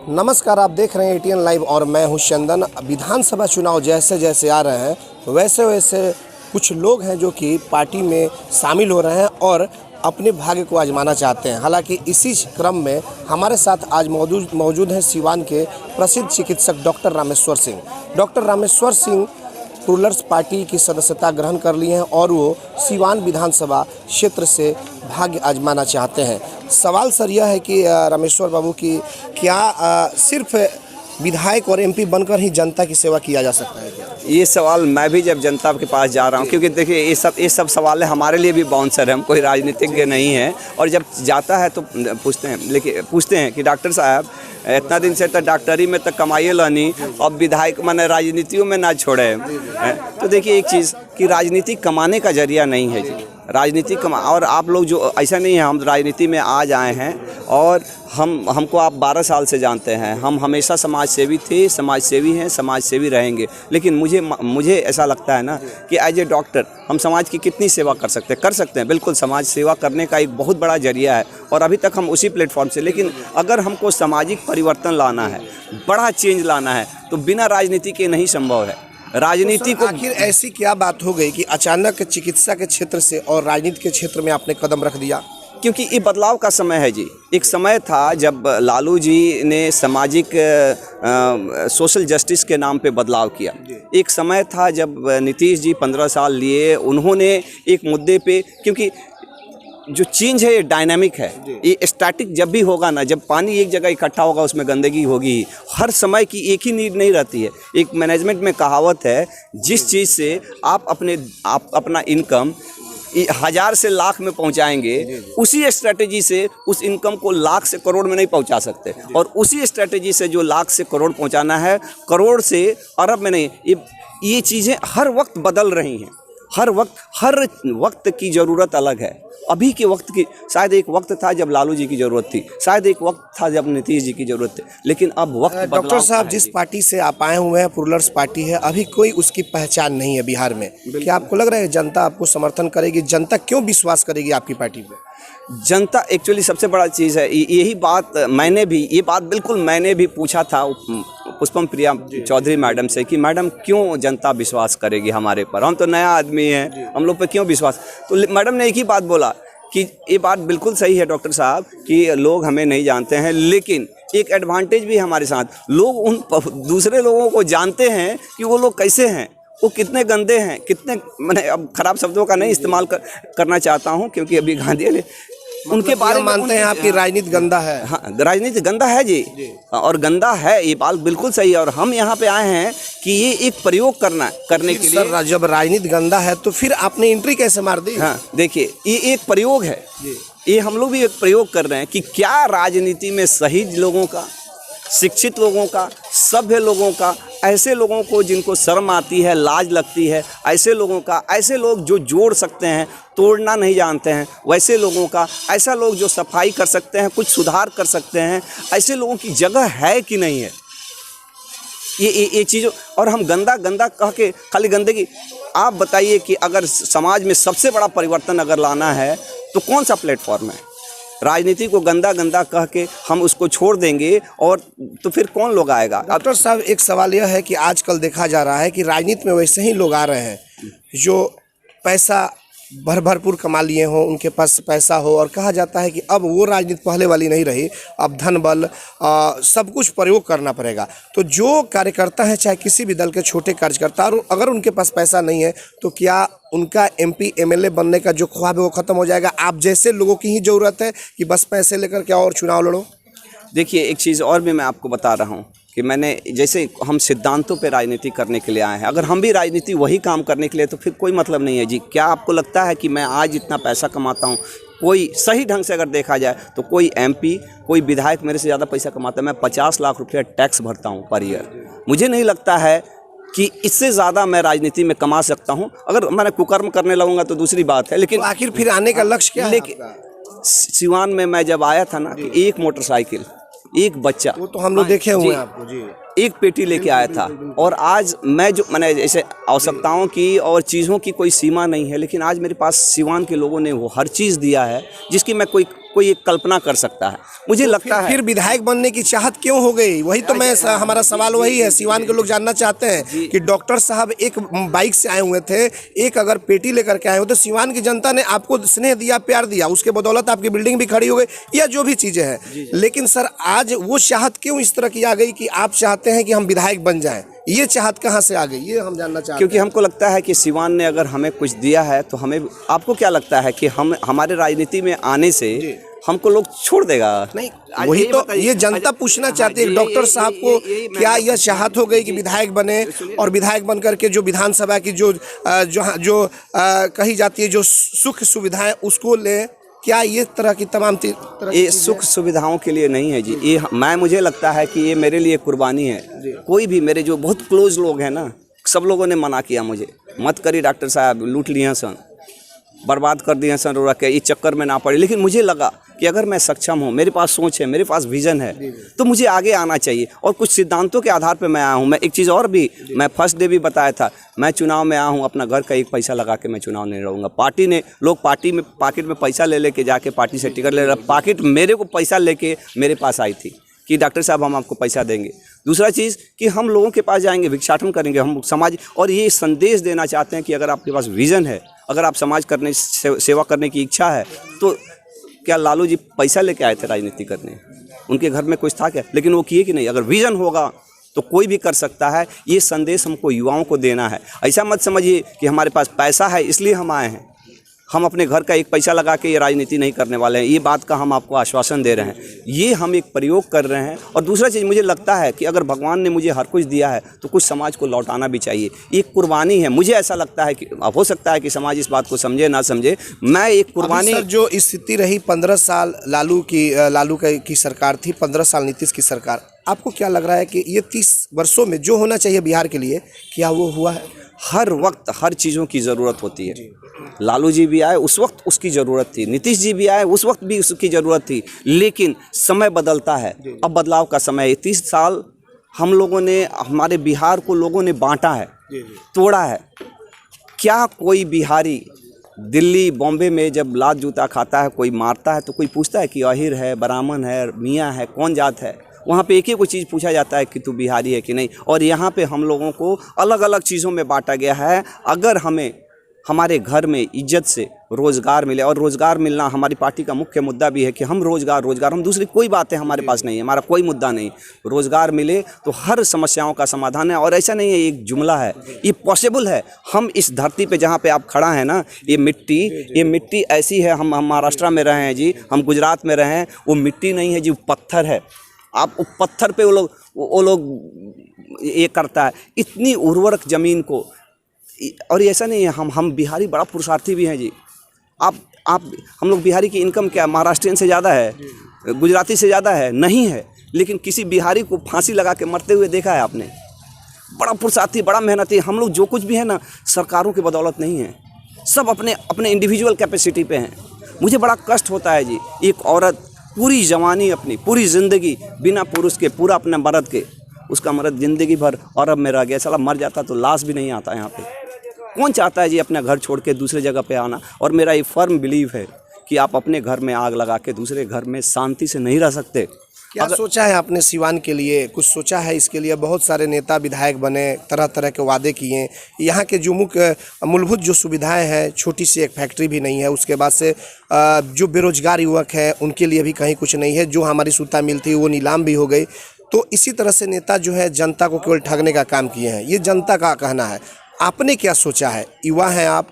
नमस्कार, आप देख रहे हैं एटीएन लाइव और मैं हूं चंदन। विधानसभा चुनाव जैसे जैसे आ रहे हैं वैसे वैसे कुछ लोग हैं जो कि पार्टी में शामिल हो रहे हैं और अपने भाग्य को आजमाना चाहते हैं। हालांकि इसी क्रम में हमारे साथ आज मौजूद हैं सिवान के प्रसिद्ध चिकित्सक doctor Rameshwar Singh. Doctor Rameshwar Singh rulers party की सदस्यता ग्रहण कर ली हैं और वो सिवान विधानसभा क्षेत्र से भाग्य आजमाना चाहते हैं। सवाल सर यह है कि रामेश्वर बाबू की क्या सिर्फ विधायक और एमपी बनकर ही जनता की सेवा किया जा सकता है क्या? ये सवाल मैं भी जब जनता के पास जा रहा हूँ, क्योंकि देखिए ये सब सवाल है हमारे लिए भी बाउंसर है, हम कोई राजनीतिज्ञ नहीं है। और जब जाता है तो पूछते हैं कि डॉक्टर साहब इतना दिन से तो डॉक्टरी में तो कमाइए लानी, अब विधायक माने राजनीतियों में ना छोड़े। तो देखिए एक चीज़ कि राजनीति कमाने का जरिया नहीं है जी, राजनीति और आप लोग जो ऐसा नहीं है हम राजनीति में आज आए हैं और हमको आप 12 साल से जानते हैं। हम हमेशा समाज सेवी थे, समाज सेवी हैं, समाज सेवी रहेंगे। लेकिन मुझे ऐसा लगता है ना कि एज ए डॉक्टर हम समाज की कितनी सेवा कर सकते हैं। बिल्कुल समाज सेवा करने का एक बहुत बड़ा जरिया है और अभी तक हम उसी प्लेटफॉर्म से। लेकिन अगर हमको सामाजिक परिवर्तन लाना है, बड़ा चेंज लाना है, तो बिना राजनीति के नहीं संभव है। राजनीति को आखिर ऐसी क्या बात हो गई कि अचानक चिकित्सा के क्षेत्र से और राजनीति के क्षेत्र में आपने कदम रख दिया? क्योंकि ये बदलाव का समय है जी। एक समय था जब लालू जी ने सामाजिक सोशल जस्टिस के नाम पे बदलाव किया। एक समय था जब नीतीश जी 15 साल लिए, उन्होंने एक मुद्दे पे, क्योंकि जो चेंज है ये डायनामिक है, ये स्टैटिक जब भी होगा ना, जब पानी एक जगह इकट्ठा होगा उसमें गंदगी होगी। हर समय की एक ही नीड नहीं रहती है। एक मैनेजमेंट में कहावत है, जिस चीज़ से आप अपना इनकम 1000 से लाख में पहुंचाएंगे, उसी स्ट्रेटेजी से उस इनकम को लाख से करोड़ में नहीं पहुंचा सकते। और उसी स्ट्रेटेजी से जो लाख से करोड़ पहुंचाना है, करोड़ से अरब में नहीं। ये चीज़ें हर वक्त बदल रही हैं। हर वक्त की ज़रूरत अलग है। अभी के वक्त की, शायद एक वक्त था जब लालू जी की ज़रूरत थी, शायद एक वक्त था जब नीतीश जी की ज़रूरत थी, लेकिन अब वक्त। डॉक्टर साहब, जिस पार्टी से आप आए हुए हैं, रूलर्स पार्टी है, अभी कोई उसकी पहचान नहीं है बिहार में। क्या आपको लग रहा है जनता आपको समर्थन करेगी? जनता क्यों विश्वास करेगी आपकी पार्टी पे? जनता एक्चुअली सबसे बड़ा चीज़ है। यही बात मैंने भी पूछा था पुष्पम प्रिया चौधरी मैडम से कि मैडम क्यों जनता विश्वास करेगी हमारे पर, हम तो नया आदमी हैं, हम लोग पे क्यों विश्वास। तो मैडम ने एक ही बात बोला कि ये बात बिल्कुल सही है डॉक्टर साहब कि लोग हमें नहीं जानते हैं, लेकिन एक एडवांटेज भी है हमारे साथ। लोग उन दूसरे लोगों को जानते हैं कि वो लोग कैसे हैं, वो कितने गंदे हैं, कितने, मैंने अब खराब शब्दों का नहीं इस्तेमाल करना चाहता हूँ, क्योंकि अभी गांधी उनके बारे में मानते हैं आपकी राजनीति गंदा है। हाँ, राजनीति गंदा है जी, और गंदा है, ये बात बिल्कुल सही है। और हम यहाँ पे आए हैं कि ये एक प्रयोग करने के लिए। सर, जब राजनीति गंदा है तो फिर आपने एंट्री कैसे मार दी? हाँ देखिए, ये एक प्रयोग है, ये हम लोग भी एक प्रयोग कर रहे हैं कि क्या राजनीति में सही लोगों का, शिक्षित लोगों का, सभ्य लोगों का, ऐसे लोगों को जिनको शर्म आती है, लाज लगती है, ऐसे लोगों का, ऐसे लोग जो जोड़ सकते हैं, तोड़ना नहीं जानते हैं, वैसे लोगों का, ऐसा लोग जो सफाई कर सकते हैं, कुछ सुधार कर सकते हैं, ऐसे लोगों की जगह है कि नहीं है? ये चीज़ों, और हम गंदा कह के खाली गंदगी। आप बताइए कि अगर समाज में सबसे बड़ा परिवर्तन अगर लाना है तो कौन सा प्लेटफॉर्म है? राजनीति को गंदा कह के हम उसको छोड़ देंगे और तो फिर कौन लोग आएगा? डॉक्टर साहब, एक सवाल यह है कि आजकल देखा जा रहा है कि राजनीति में वैसे ही लोग आ रहे हैं जो पैसा भरपूर कमा लिए हों, उनके पास पैसा हो, और कहा जाता है कि अब वो राजनीति पहले वाली नहीं रही, अब धन बल सब कुछ प्रयोग करना पड़ेगा। तो जो कार्यकर्ता है, चाहे किसी भी दल के छोटे कार्यकर्ता, और अगर उनके पास पैसा नहीं है तो क्या उनका एमपी एमएलए बनने का जो ख्वाब है वो ख़त्म हो जाएगा? आप जैसे लोगों की ही ज़रूरत है कि बस पैसे लेकर क्या और चुनाव लड़ो? देखिए एक चीज़ और भी मैं आपको बता रहा हूँ कि जैसे हम सिद्धांतों पे राजनीति करने के लिए आए हैं। अगर हम भी राजनीति वही काम करने के लिए, तो फिर कोई मतलब नहीं है जी। क्या आपको लगता है कि मैं आज इतना पैसा कमाता हूँ, कोई सही ढंग से अगर देखा जाए तो कोई एमपी, कोई विधायक मेरे से ज़्यादा पैसा कमाता है? मैं 50 लाख रुपया टैक्स भरता हूँ पर ईयर। मुझे नहीं लगता है कि इससे ज़्यादा मैं राजनीति में कमा सकता हूँ। अगर मैंने कुकर्म करने लगूंगा तो दूसरी बात है, लेकिन तो आखिर फिर आने का लक्ष्य क्या है? लेकिन सिवान में मैं जब आया था ना, कि एक मोटरसाइकिल, एक बच्चा, वो तो हम लोग देखे हुए हैं आपको जी, एक पेटी लेके आया था। और आज मैंने जैसे आवश्यकताओं की और चीज़ों की कोई सीमा नहीं है, लेकिन आज मेरे पास सिवान के लोगों ने वो हर चीज़ दिया है जिसकी मैं कोई कोई एक कल्पना कर सकता है। मुझे लगता है फिर विधायक बनने की चाहत क्यों हो गई? वही तो हमारा सवाल वही है। सिवान के लोग जानना चाहते हैं कि डॉक्टर साहब एक बाइक से आए हुए थे, एक अगर पेटी लेकर के आए हो, तो सिवान की जनता ने आपको स्नेह दिया, प्यार दिया, उसके बदौलत आपकी बिल्डिंग भी खड़ी हो गई या जो भी चीजें हैं। लेकिन सर आज वो चाहत क्यों इस तरह की आ गई कि आप चाहते हैं कि हम विधायक बन जाएं? ये चाहत कहाँ से आ गई, ये हम जानना चाहते हैं। क्योंकि हमको लगता है कि सिवान ने अगर हमें कुछ दिया है तो हमें, आपको क्या लगता है कि हम हमारे राजनीति में आने से हमको लोग छोड़ देगा? नहीं, वही तो ये जनता पूछना चाहती है। डॉक्टर साहब को क्या यह चाहत हो गई कि विधायक बने और विधायक बन करके जो विधानसभा की जो कही जाती है जो सुख सुविधाएं उसको ले? क्या ये तरह की तमाम ये सुख सुविधाओं के लिए नहीं है जी। ये मुझे लगता है कि ये मेरे लिए कुर्बानी है। कोई भी मेरे जो बहुत क्लोज लोग हैं ना, सब लोगों ने मना किया मुझे, मत करी डॉक्टर साहब, लूट लिए सन, बर्बाद कर दिए सन, रो के इस चक्कर में ना पड़े। लेकिन मुझे लगा कि अगर मैं सक्षम हूँ, मेरे पास सोच है, मेरे पास विजन है, तो मुझे आगे आना चाहिए। और कुछ सिद्धांतों के आधार पर मैं आया हूँ। मैं एक चीज़ और भी, मैं फर्स्ट डे भी बताया था, मैं चुनाव में आया हूँ, अपना घर का एक पैसा लगा के मैं चुनाव नहीं लड़ूंगा। पार्टी ने, लोग पार्टी में पॉकेट में पैसा ले लेके जाके पार्टी से टिकट ले रहा, पॉकेट मेरे को पैसा लेके मेरे पास आई थी कि डॉक्टर साहब हम आपको पैसा देंगे। दूसरा चीज़ कि हम लोगों के पास जाएंगे, भिक्षाटन करेंगे, हम समाज, और ये संदेश देना चाहते हैं कि अगर आपके पास विज़न है, अगर आप समाज करने सेवा करने की इच्छा है, तो क्या लालू जी पैसा लेके आए थे राजनीति करने? उनके घर में कुछ था क्या? लेकिन वो किए कि नहीं। अगर विज़न होगा तो कोई भी कर सकता है। ये संदेश हमको युवाओं को देना है। ऐसा मत समझिए कि हमारे पास पैसा है इसलिए हम आए हैं। हम अपने घर का एक पैसा लगा के ये राजनीति नहीं करने वाले हैं। ये बात का हम आपको आश्वासन दे रहे हैं। ये हम एक प्रयोग कर रहे हैं। और दूसरा चीज़, मुझे लगता है कि अगर भगवान ने मुझे हर कुछ दिया है तो कुछ समाज को लौटाना भी चाहिए। ये कुर्बानी है। मुझे ऐसा लगता है कि हो सकता है कि समाज इस बात को समझे ना समझे, मैं एक कुर्बानी। सर जो स्थिति रही 15 साल लालू की सरकार थी, 15 साल नीतीश की सरकार, आपको क्या लग रहा है कि ये 30 वर्षों में जो होना चाहिए बिहार के लिए, क्या वो हुआ है? हर वक्त हर चीज़ों की ज़रूरत होती है। लालू जी भी आए उस वक्त उसकी ज़रूरत थी, नीतीश जी भी आए उस वक्त भी उसकी ज़रूरत थी। लेकिन समय बदलता है, अब बदलाव का समय है। 30 साल हम लोगों ने, हमारे बिहार को लोगों ने बांटा है, तोड़ा है। क्या कोई बिहारी दिल्ली बॉम्बे में जब लात जूता खाता है, कोई मारता है, तो कोई पूछता है कि अहिर है, ब्राह्मण है, मियाँ है, कौन जात है? वहाँ पे एक ही कोई चीज़ पूछा जाता है कि तू बिहारी है कि नहीं। और यहाँ पे हम लोगों को अलग अलग चीज़ों में बांटा गया है। अगर हमें हमारे घर में इज्जत से रोज़गार मिले, और रोज़गार मिलना हमारी पार्टी का मुख्य मुद्दा भी है कि हम रोज़गार, हम दूसरी कोई बातें हमारे पास नहीं है, हमारा कोई मुद्दा नहीं। रोज़गार मिले तो हर समस्याओं का समाधान है। और ऐसा नहीं है एक जुमला है, ये पॉसिबल है। हम इस धरती पे जहाँ पे आप खड़ा हैं ना, ये मिट्टी ऐसी है। हम महाराष्ट्र में रहे हैं जी, हम गुजरात में रहे हैं, वो मिट्टी नहीं है जी, पत्थर है। आप पत्थर पे वो लोग ये करता है, इतनी उर्वरक ज़मीन को। और ऐसा नहीं है, हम बिहारी बड़ा पुरुषार्थी भी हैं जी। आप हम लोग बिहारी की इनकम क्या महाराष्ट्रियन से ज़्यादा है, गुजराती से ज़्यादा है? नहीं है। लेकिन किसी बिहारी को फांसी लगा के मरते हुए देखा है आपने? बड़ा पुरुषार्थी, बड़ा मेहनती। हम लोग जो कुछ भी है ना, सरकारों की बदौलत नहीं है, सब अपने इंडिविजुअल कैपेसिटी पे हैं। मुझे बड़ा कष्ट होता है जी, एक औरत पूरी जवानी, अपनी पूरी ज़िंदगी बिना पुरुष के, पूरा अपने मर्द के, उसका मर्द ज़िंदगी भर अरब में रह गया, साला मर जाता तो लाश भी नहीं आता यहाँ पे। कौन चाहता है जी अपना घर छोड़ के दूसरे जगह पे आना? और मेरा ये फर्म बिलीव है कि आप अपने घर में आग लगा के दूसरे घर में शांति से नहीं रह सकते। क्या सोचा है आपने सिवान के लिए? कुछ सोचा है इसके लिए? बहुत सारे नेता विधायक बने, तरह तरह के वादे किए। यहाँ के जो मूलभूत जो सुविधाएं हैं, छोटी सी एक फैक्ट्री भी नहीं है। उसके बाद से जो बेरोजगार युवक हैं उनके लिए भी कहीं कुछ नहीं है। जो हमारी सूता मिल थी वो नीलाम भी हो गई। तो इसी तरह से नेता जो है जनता को केवल ठगने का काम किए हैं, ये जनता का कहना है। आपने क्या सोचा है? युवा हैं आप,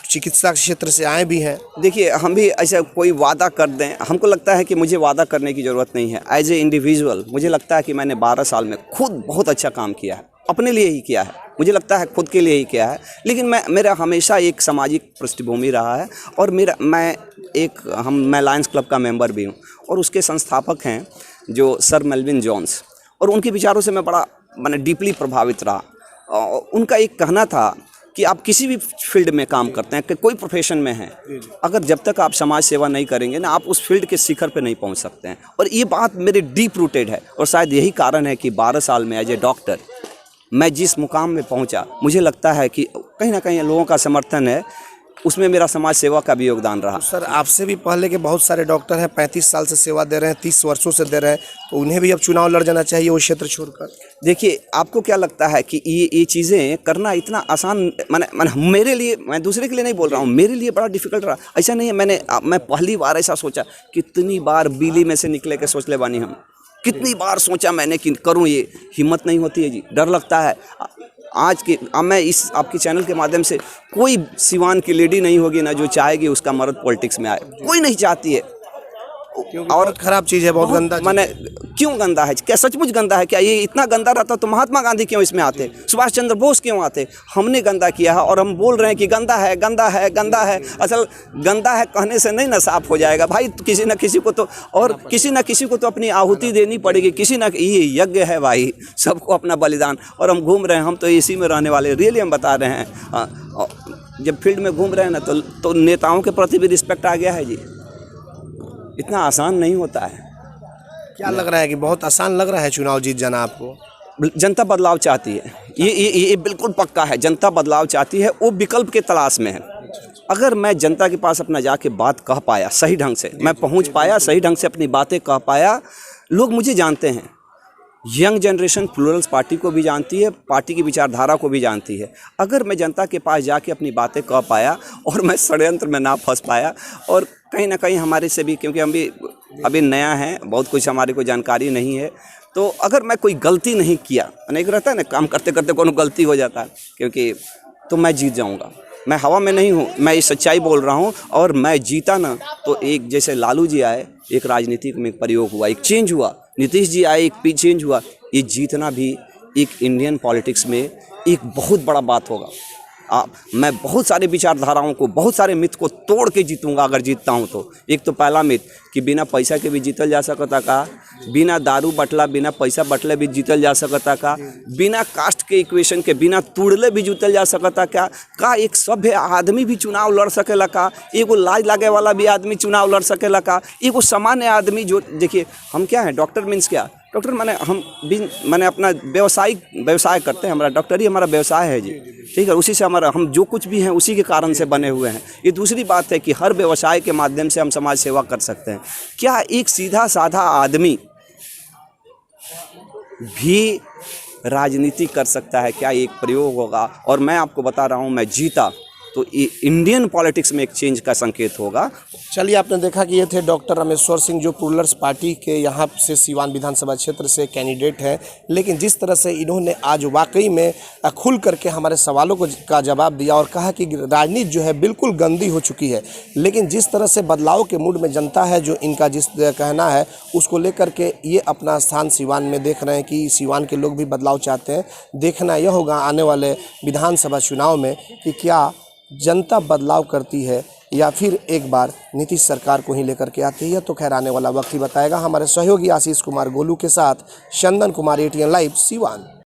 चिकित्सा क्षेत्र से आए भी हैं। देखिए, हम भी ऐसा कोई वादा कर दें, हमको लगता है कि मुझे वादा करने की ज़रूरत नहीं है। एज ए इंडिविजुअल मुझे लगता है कि मैंने 12 साल में खुद बहुत अच्छा काम किया है, अपने लिए ही किया है। मुझे लगता है खुद के लिए ही किया है। लेकिन मेरा हमेशा एक सामाजिक पृष्ठभूमि रहा है। और मैं लायंस क्लब का मेंबर भी हूँ, और उसके संस्थापक हैं जो सर मेल्विन जॉन्स, और उनके विचारों से मैंने डीपली प्रभावित रहा। उनका एक कहना था कि आप किसी भी फील्ड में काम करते हैं, कि कोई प्रोफेशन में हैं, अगर जब तक आप समाज सेवा नहीं करेंगे ना, आप उस फील्ड के शिखर पे नहीं पहुंच सकते हैं। और ये बात मेरे डीप रूटेड है। और शायद यही कारण है कि 12 साल में एज ए डॉक्टर मैं जिस मुकाम में पहुंचा, मुझे लगता है कि कहीं ना कहीं लोगों का समर्थन है उसमें मेरा समाज सेवा का भी योगदान रहा। सर आपसे भी पहले के बहुत सारे डॉक्टर हैं, 35 साल से सेवा दे रहे हैं, 30 वर्षों से दे रहे हैं, तो उन्हें भी अब चुनाव लड़ जाना चाहिए वो क्षेत्र छोड़कर। देखिए, आपको क्या लगता है कि ये चीज़ें करना इतना आसान, मैंने मेरे लिए, मैं दूसरे के लिए नहीं बोल रहा हूँ, मेरे लिए बड़ा डिफिकल्ट रहा। ऐसा नहीं है, मैं पहली बार ऐसा सोचा, कितनी बार बिजली में से निकले के सोच ले बानी हम, कितनी बार सोचा मैंने कि करूँ, ये हिम्मत नहीं होती है जी, डर लगता है। आज के मैं इस आपके चैनल के माध्यम से, कोई सिवान की लेडी नहीं होगी ना जो चाहेगी उसका मर्द पॉलिटिक्स में आए, कोई नहीं चाहती है। और खराब चीज़ है, बहुत गंदा चीज़ मैंने क्यों गंदा है, क्या सचमुच गंदा है क्या? ये इतना गंदा रहता तो महात्मा गांधी क्यों इसमें आते, सुभाष चंद्र बोस क्यों आते? हमने गंदा किया है और हम बोल रहे हैं कि गंदा है, गंदा है, गंदा है। असल गंदा है कहने से नहीं ना साफ हो जाएगा भाई, किसी न किसी को तो, और किसी न किसी को तो अपनी आहुति देनी पड़ेगी, किसी न, ये यज्ञ है भाई, सबको अपना बलिदान। और हम घूम रहे हैं, हम तो इसी में रहने वाले, रियली हम बता रहे हैं। जब फील्ड में घूम रहे हैं ना तो नेताओं के प्रति भी रिस्पेक्ट आ गया है जी। इतना आसान नहीं होता है। क्या लग रहा है कि बहुत आसान लग रहा है चुनाव जीत जाना आपको? जनता बदलाव चाहती है, ये बिल्कुल पक्का है, जनता बदलाव चाहती है, वो विकल्प के तलाश में है। अगर मैं जनता के पास अपना जाके बात कह पाया सही ढंग से, मैं पहुंच पाया सही ढंग से, अपनी बातें कह पाया, लोग मुझे जानते हैं। यंग जनरेशन प्लूरल्स पार्टी को भी जानती है, पार्टी की विचारधारा को भी जानती है। अगर मैं जनता के पास जाके अपनी बातें कह पाया और मैं षड्यंत्र में ना फंस पाया, और कहीं ना कहीं हमारे से भी, क्योंकि हम भी अभी नया हैं, बहुत कुछ हमारे को जानकारी नहीं है, तो अगर मैं कोई गलती नहीं किया, नहीं रहता है ना, काम करते करते कोनो गलती हो जाता है, क्योंकि तो मैं जीत जाऊँगा। मैं हवा में नहीं हूँ, मैं ये सच्चाई बोल रहा हूँ। और मैं जीता ना तो एक, जैसे लालू जी आए, एक राजनीति में एक प्रयोग हुआ, एक चेंज हुआ, नीतीश जी आए, एक चेंज हुआ। ये जीतना भी एक इंडियन पॉलिटिक्स में एक बहुत बड़ा बात होगा। मैं बहुत सारे विचारधाराओं को, बहुत सारे मिथ को तोड़ के जीतूंगा अगर जीतता हूं तो। एक तो पहला मिथ कि बिना पैसा के भी जीतल जा सकता का, बिना दारू बटला, बिना पैसा बटले भी जीतल जा सकता का, बिना कास्ट के इक्वेशन के, बिना तुड़ले भी जीतल जा सकता का एक सभ्य आदमी भी चुनाव लड़ सकेला का, एगो लाज लागे वाला भी आदमी चुनाव लड़ सकेला का, एगो सामान्य आदमी जो, देखिए हम क्या है, डॉक्टर मीन्स क्या, डॉक्टर मैंने अपना व्यवसाय करते हैं, हमारा डॉक्टरी हमारा व्यवसाय है जी, ठीक है। उसी से हम जो कुछ भी हैं उसी के कारण से बने हुए हैं। ये दूसरी बात है कि हर व्यवसाय के माध्यम से हम समाज सेवा कर सकते हैं। क्या एक सीधा साधा आदमी भी राजनीति कर सकता है? क्या एक प्रयोग होगा? और मैं आपको बता रहा हूँ, मैं जीता तो इंडियन पॉलिटिक्स में एक चेंज का संकेत होगा। चलिए, आपने देखा कि ये थे डॉक्टर रामेश्वर सिंह, जो प्लूरल्स पार्टी के यहाँ से सिवान विधानसभा क्षेत्र से कैंडिडेट हैं। लेकिन जिस तरह से इन्होंने आज वाकई में खुल करके हमारे सवालों का जवाब दिया और कहा कि राजनीति जो है बिल्कुल गंदी हो चुकी है, लेकिन जिस तरह से बदलाव के मूड में जनता है, जो इनका जिस कहना है उसको लेकर के ये अपना स्थान सिवान में देख रहे हैं कि सिवान के लोग भी बदलाव चाहते हैं। देखना यह होगा आने वाले विधानसभा चुनाव में कि क्या जनता बदलाव करती है या फिर एक बार नीतीश सरकार को ही लेकर के आती है। तो खैर आने वाला वक्त ही बताएगा। हमारे सहयोगी आशीष कुमार गोलू के साथ चंदन कुमार, ATN लाइव, सिवान।